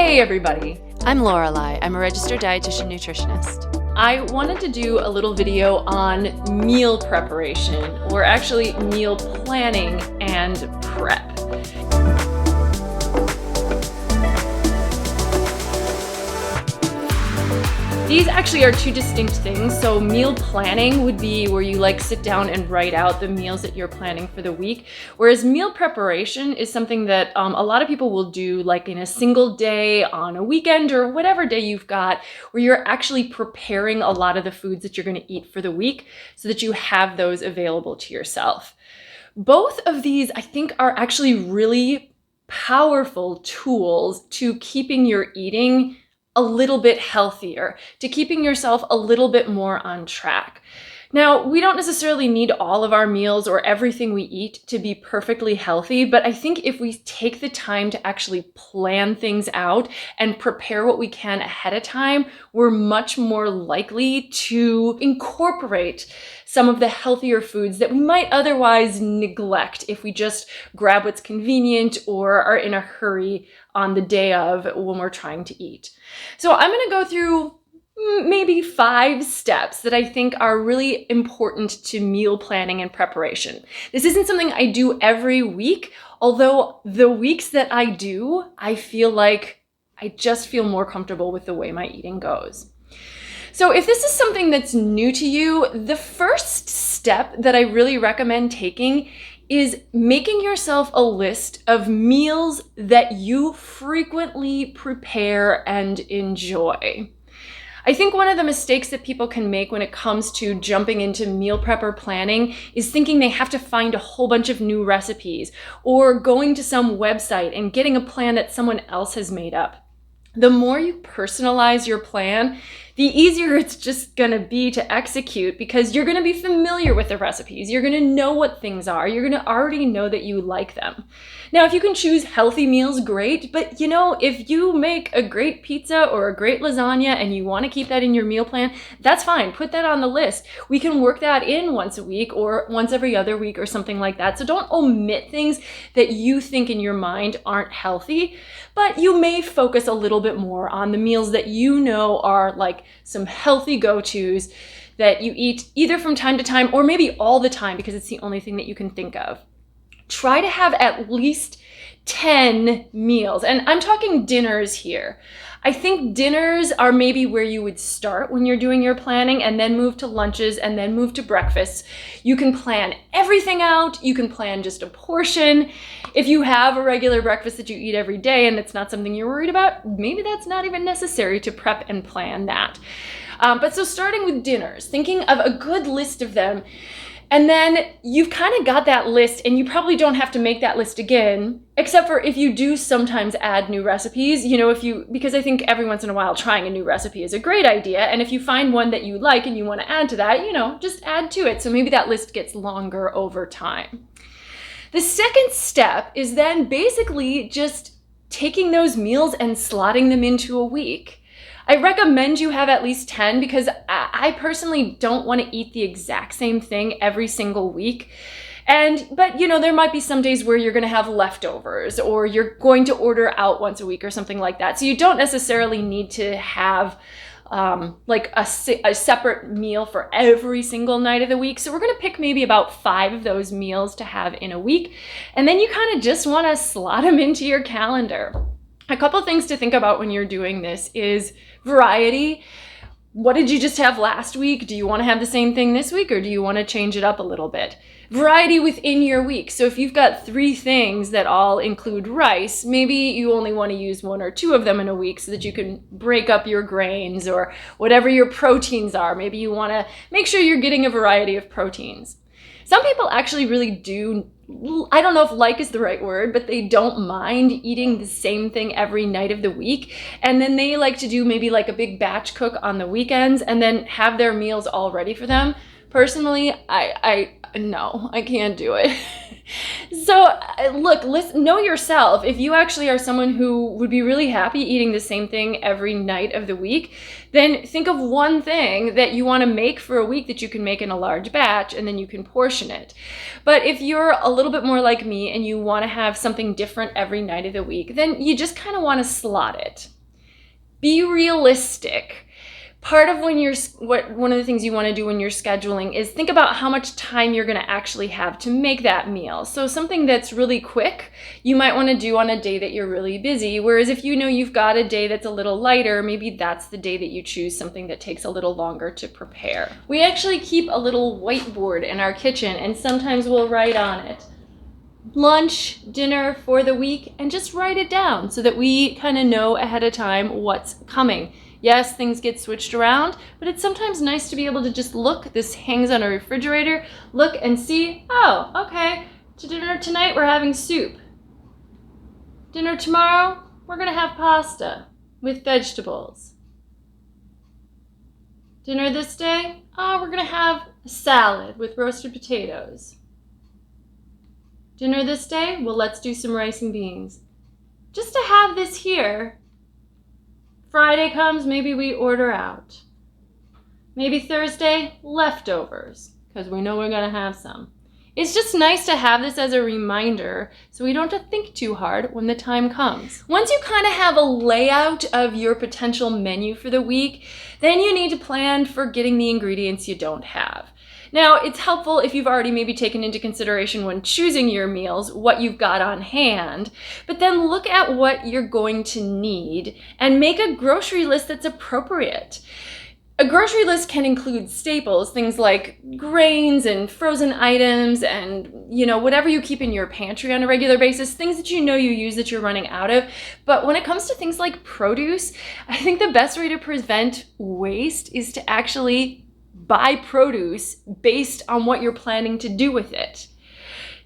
Hey everybody! I'm Lorelei. I'm a registered dietitian nutritionist. I wanted to do a little video on meal preparation, or actually meal planning and prep. These actually are two distinct things. So meal planning would be where you sit down and write out the meals that you're planning for the week. Whereas meal preparation is something that a lot of people will do in a single day, on a weekend, or whatever day you've got, where you're actually preparing a lot of the foods that you're going to eat for the week so that you have those available to yourself. Both of these, I think, are actually really powerful tools to keeping your eating a little bit healthier, to keeping yourself a little bit more on track. Now, we don't necessarily need all of our meals or everything we eat to be perfectly healthy, but I think if we take the time to actually plan things out and prepare what we can ahead of time, we're much more likely to incorporate some of the healthier foods that we might otherwise neglect if we just grab what's convenient or are in a hurry on the day of when we're trying to eat. So I'm going to go through maybe 5 steps that I think are really important to meal planning and preparation. This isn't something I do every week, although the weeks that I do, I feel like I just feel more comfortable with the way my eating goes. So if this is something that's new to you, the first step that I really recommend taking is making yourself a list of meals that you frequently prepare and enjoy. I think one of the mistakes that people can make when it comes to jumping into meal prep or planning is thinking they have to find a whole bunch of new recipes or going to some website and getting a plan that someone else has made up. The more you personalize your plan, the easier it's just gonna be to execute because you're gonna be familiar with the recipes. You're gonna know what things are. You're gonna already know that you like them. Now, if you can choose healthy meals, great. But if you make a great pizza or a great lasagna and you wanna keep that in your meal plan, that's fine. Put that on the list. We can work that in once a week or once every other week or something like that. So don't omit things that you think in your mind aren't healthy, but you may focus a little bit more on the meals that you know are some healthy go-tos that you eat either from time to time or maybe all the time because it's the only thing that you can think of. Try to have at least 10 meals, and I'm talking dinners here. I think dinners are maybe where you would start when you're doing your planning and then move to lunches and then move to breakfasts. You can plan everything out. You can plan just a portion. If you have a regular breakfast that you eat every day and it's not something you're worried about, maybe that's not even necessary to prep and plan that. But so starting with dinners, thinking of a good list of them, and then you've kind of got that list and you probably don't have to make that list again, except for if you do sometimes add new recipes, because I think every once in a while trying a new recipe is a great idea. And if you find one that you like and you want to add to that, just add to it. So maybe that list gets longer over time. The second step is then basically just taking those meals and slotting them into a week. I recommend you have at least 10 because I personally don't want to eat the exact same thing every single week. But there might be some days where you're going to have leftovers or you're going to order out once a week or something like that. So you don't necessarily need to have a separate meal for every single night of the week. So we're going to pick maybe about 5 of those meals to have in a week. And then you kind of just want to slot them into your calendar. A couple things to think about when you're doing this is variety. What did you just have last week? Do you want to have the same thing this week or do you want to change it up a little bit? Variety within your week. So if you've got 3 things that all include rice, maybe you only want to use 1 or 2 of them in a week so that you can break up your grains or whatever your proteins are. Maybe you want to make sure you're getting a variety of proteins. Some people actually really do, I don't know if like is the right word, but they don't mind eating the same thing every night of the week. And then they like to do maybe a big batch cook on the weekends and then have their meals all ready for them. Personally, no, I can't do it. So look, listen, know yourself. If you actually are someone who would be really happy eating the same thing every night of the week, then think of one thing that you want to make for a week that you can make in a large batch, and then you can portion it. But if you're a little bit more like me and you want to have something different every night of the week, then you just kind of want to slot it. Be realistic. Part of one of the things you want to do when you're scheduling is think about how much time you're going to actually have to make that meal. So something that's really quick, you might want to do on a day that you're really busy. Whereas if you know you've got a day that's a little lighter, maybe that's the day that you choose something that takes a little longer to prepare. We actually keep a little whiteboard in our kitchen, and sometimes we'll write on it lunch, dinner for the week, and just write it down so that we kind of know ahead of time what's coming. Yes, things get switched around, but it's sometimes nice to be able to just look. This hangs on a refrigerator. Look and see, oh, okay, to dinner tonight we're having soup. Dinner tomorrow, we're gonna have pasta with vegetables. Dinner this day, we're gonna have a salad with roasted potatoes. Dinner this day, well, let's do some rice and beans. Just to have this here. Friday comes, maybe we order out. Maybe Thursday, leftovers, because we know we're going to have some. It's just nice to have this as a reminder so we don't have to think too hard when the time comes. Once you kind of have a layout of your potential menu for the week, then you need to plan for getting the ingredients you don't have. Now, it's helpful if you've already maybe taken into consideration when choosing your meals what you've got on hand, but then look at what you're going to need and make a grocery list that's appropriate. A grocery list can include staples, things like grains and frozen items and, whatever you keep in your pantry on a regular basis, things that you know you use that you're running out of. But when it comes to things like produce, I think the best way to prevent waste is to actually buy produce based on what you're planning to do with it.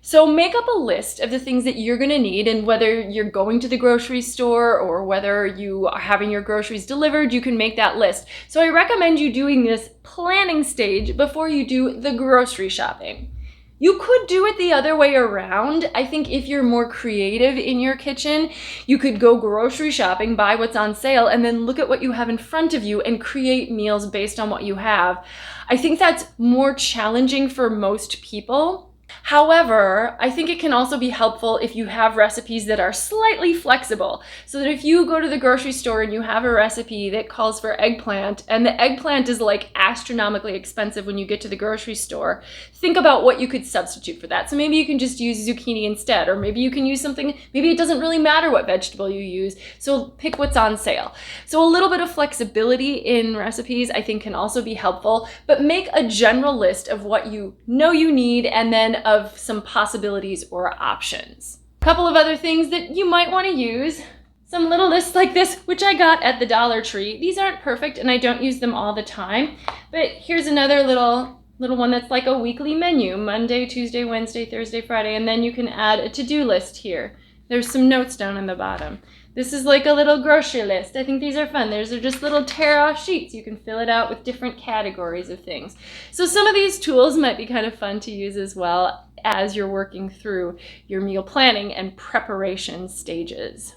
So make up a list of the things that you're going to need, and whether you're going to the grocery store or whether you are having your groceries delivered, you can make that list. So I recommend you doing this planning stage before you do the grocery shopping. You could do it the other way around. I think if you're more creative in your kitchen, you could go grocery shopping, buy what's on sale, and then look at what you have in front of you and create meals based on what you have. I think that's more challenging for most people. However, I think it can also be helpful if you have recipes that are slightly flexible, so that if you go to the grocery store and you have a recipe that calls for eggplant, and the eggplant is like astronomically expensive when you get to the grocery store, think about what you could substitute for that. So maybe you can just use zucchini instead, or maybe you can use something, maybe it doesn't really matter what vegetable you use, so pick what's on sale. So a little bit of flexibility in recipes I think can also be helpful, but make a general list of what you know you need and then of some possibilities or options. A couple of other things that you might want to use. Some little lists like this, which I got at the Dollar Tree. These aren't perfect and I don't use them all the time, but here's another little one that's like a weekly menu, Monday, Tuesday, Wednesday, Thursday, Friday, and then you can add a to-do list here. There's some notes down on the bottom. This is like a little grocery list. I think these are fun. These are just little tear-off sheets. You can fill it out with different categories of things. So some of these tools might be kind of fun to use as well as you're working through your meal planning and preparation stages.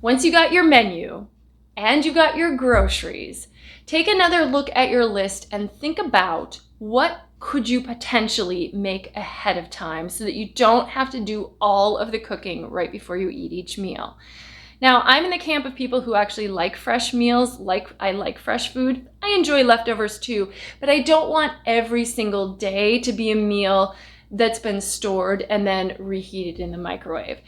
Once you got your menu and you got your groceries, take another look at your list and think about what could you potentially make ahead of time so that you don't have to do all of the cooking right before you eat each meal. Now, I'm in the camp of people who actually like fresh meals, I like fresh food. I enjoy leftovers too, but I don't want every single day to be a meal that's been stored and then reheated in the microwave.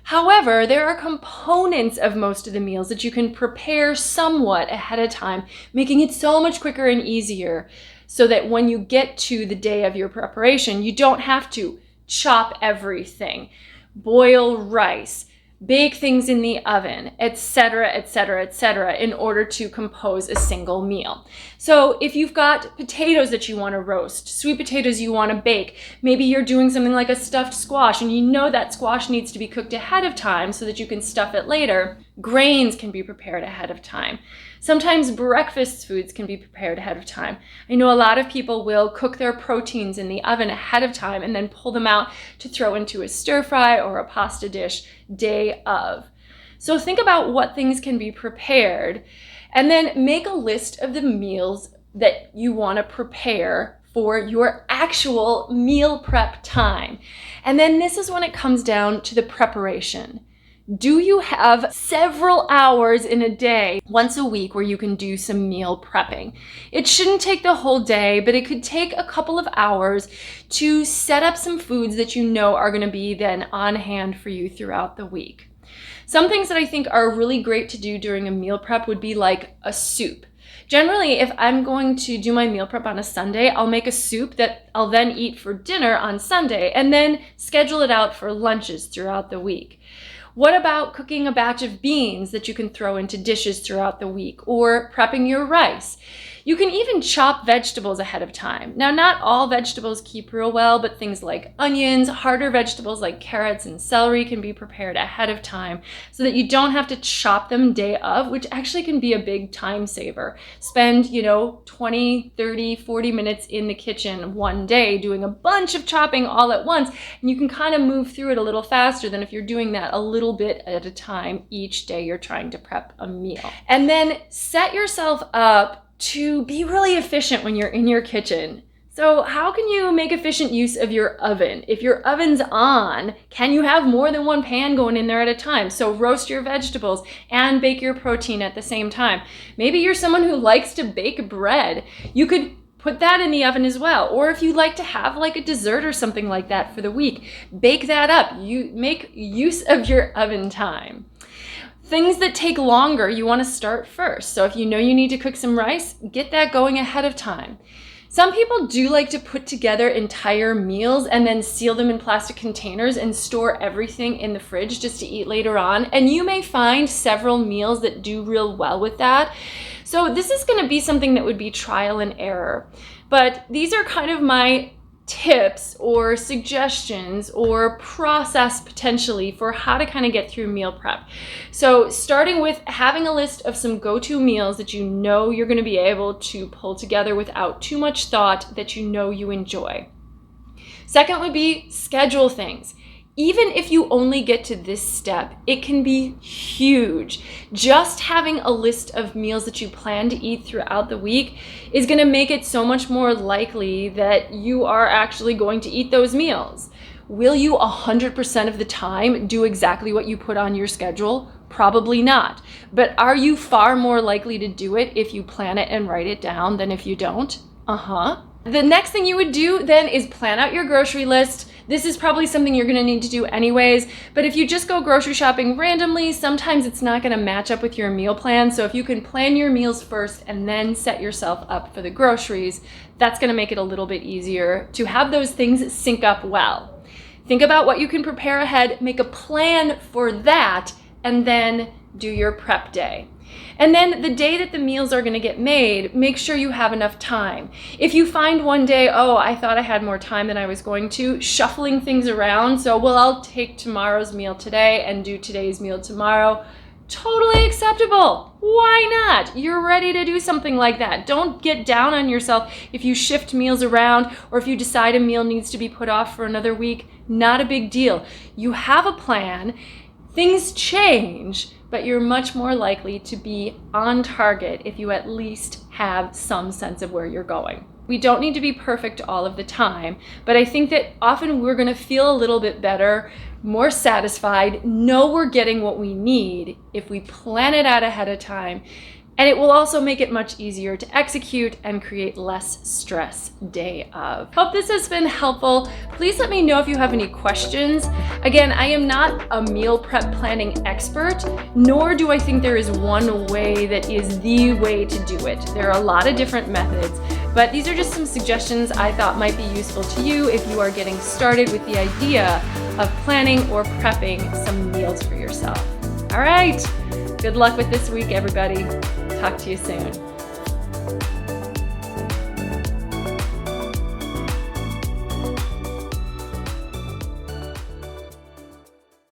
However, there are components of most of the meals that you can prepare somewhat ahead of time, making it so much quicker and easier so that when you get to the day of your preparation, you don't have to chop everything, boil rice, bake things in the oven, etc., etc., etc., in order to compose a single meal. So if you've got potatoes that you want to roast, sweet potatoes you want to bake, maybe you're doing something like a stuffed squash and you know that squash needs to be cooked ahead of time so that you can stuff it later, Grains can be prepared ahead of time. Sometimes breakfast foods can be prepared ahead of time. I know a lot of people will cook their proteins in the oven ahead of time and then pull them out to throw into a stir fry or a pasta dish day of. So think about what things can be prepared and then make a list of the meals that you want to prepare for your actual meal prep time. And then this is when it comes down to the preparation. Do you have several hours in a day, once a week, where you can do some meal prepping? It shouldn't take the whole day, but it could take a couple of hours to set up some foods that you know are going to be then on hand for you throughout the week. Some things that I think are really great to do during a meal prep would be like a soup. Generally, if I'm going to do my meal prep on a Sunday, I'll make a soup that I'll then eat for dinner on Sunday and then schedule it out for lunches throughout the week. What about cooking a batch of beans that you can throw into dishes throughout the week, or prepping your rice? You can even chop vegetables ahead of time. Now, not all vegetables keep real well, but things like onions, harder vegetables like carrots and celery can be prepared ahead of time so that you don't have to chop them day of, which actually can be a big time saver. Spend, 20, 30, 40 minutes in the kitchen one day doing a bunch of chopping all at once, and you can kind of move through it a little faster than if you're doing that a little bit at a time each day you're trying to prep a meal. And then set yourself up to be really efficient when you're in your kitchen. So how can you make efficient use of your oven? If your oven's on, can you have more than one pan going in there at a time? So roast your vegetables and bake your protein at the same time. Maybe you're someone who likes to bake bread. You could put that in the oven as well. Or if you like to have like a dessert or something like that for the week, bake that up. You make use of your oven time. Things that take longer, you want to start first. So if you know you need to cook some rice, get that going ahead of time. Some people do like to put together entire meals and then seal them in plastic containers and store everything in the fridge just to eat later on. And you may find several meals that do real well with that. So this is going to be something that would be trial and error. But these are kind of my tips or suggestions or process potentially for how to kind of get through meal prep. So starting with having a list of some go-to meals that you know you're going to be able to pull together without too much thought that you know you enjoy. Second would be schedule things. Even if you only get to this step, it can be huge. Just having a list of meals that you plan to eat throughout the week is going to make it so much more likely that you are actually going to eat those meals. Will you 100% of the time do exactly what you put on your schedule? Probably not. But are you far more likely to do it if you plan it and write it down than if you don't? The next thing you would do then is plan out your grocery list. This is probably something you're going to need to do anyways, but if you just go grocery shopping randomly, sometimes it's not going to match up with your meal plan. So if you can plan your meals first and then set yourself up for the groceries, that's going to make it a little bit easier to have those things sync up well. Think about what you can prepare ahead, make a plan for that, and then do your prep day. And then the day that the meals are going to get made, make sure you have enough time. If you find one day, I thought I had more time than I was going to, shuffling things around. So, I'll take tomorrow's meal today and do today's meal tomorrow. Totally acceptable. Why not? You're ready to do something like that. Don't get down on yourself if you shift meals around or if you decide a meal needs to be put off for another week. Not a big deal. You have a plan. Things change, but you're much more likely to be on target if you at least have some sense of where you're going. We don't need to be perfect all of the time, but I think that often we're going to feel a little bit better, more satisfied, know we're getting what we need if we plan it out ahead of time. And it will also make it much easier to execute and create less stress day of. Hope this has been helpful. Please let me know if you have any questions. Again, I am not a meal prep planning expert, nor do I think there is one way that is the way to do it. There are a lot of different methods, but these are just some suggestions I thought might be useful to you if you are getting started with the idea of planning or prepping some meals for yourself. All right, good luck with this week, everybody. Talk to you soon.